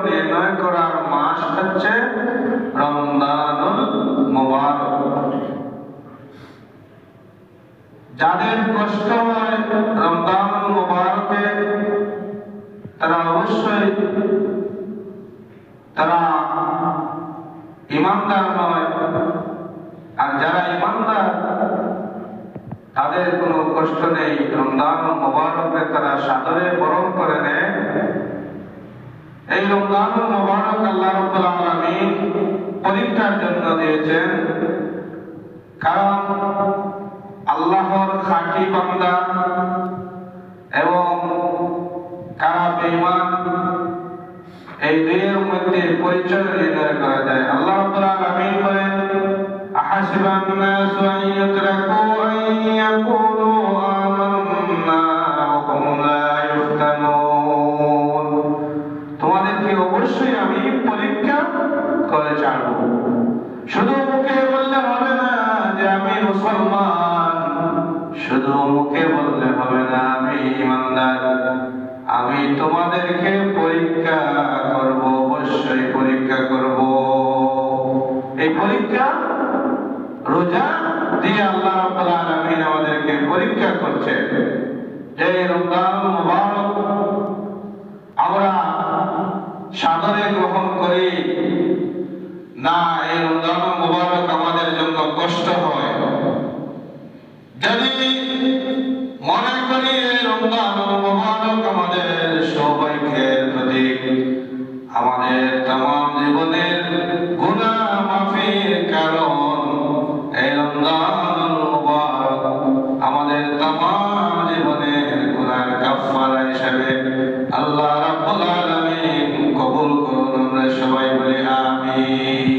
নির্ণয় করার মাস হচ্ছে রমজানুল মুবারক। যাদের কষ্ট হয় রমজানুল মুবারকে, তারা অবশ্যই ইমানদার নয়। আর যারা ইমানদার তাদের কোনো কষ্ট নেই, রমজানুল মুবারকে তারা সাদরে বরণ করে নেয়। এই রমজানুল মুবারক আল্লাহ রাব্বুল আলামিন পরীক্ষার জন্য দিয়েছেন, কারণ আল্লাহর খাঁটি বান্দা এবং কারা বেঈমান এই দুইয়ের মধ্যে পরিচয় নির্ণয় করা যায়। আল্লাহ রাব্বুল আলামিন বলেন, আহাসিবান নাসু আন ইউতরাকু আন ইয়াকুলু আমান্না ওয়া হুম লা ইফতানুন। তোমাদেরকে অবশ্যই আমি পরীক্ষা করে ছাড়ব। শুধু মুখে বললে হবে না যে আমি মুসলমান, শুধু মুখে বললে হবে না আমি ইমানদার। আমি তোমাদেরকে পরীক্ষা করব, অবশ্যই পরীক্ষা করব। এই পরীক্ষা রোজা দিয়ে আল্লাহ রাব্বুল আলামিন আমাদেরকে পরীক্ষা করছে। যে রমজানুল মুবারক আমরা সাদরে গ্রহণ করি না, এই রমজানুল মুবারক আমাদের জন্য কষ্ট হয়। যদি মনে করি এই রমজানুল মুবারক আমাদের সৌভাগ্যের প্রতীক, আমাদের तमाम জীবনের গুনাহ মাফির কারণ, এই রমজানুল মুবারক আমাদের तमाम জীবনের গুনাহ কাফারা হিসেবে আল্লাহ রাব্বুল আলামিন কবুল করুন। আমরা সবাই বলি আমিন।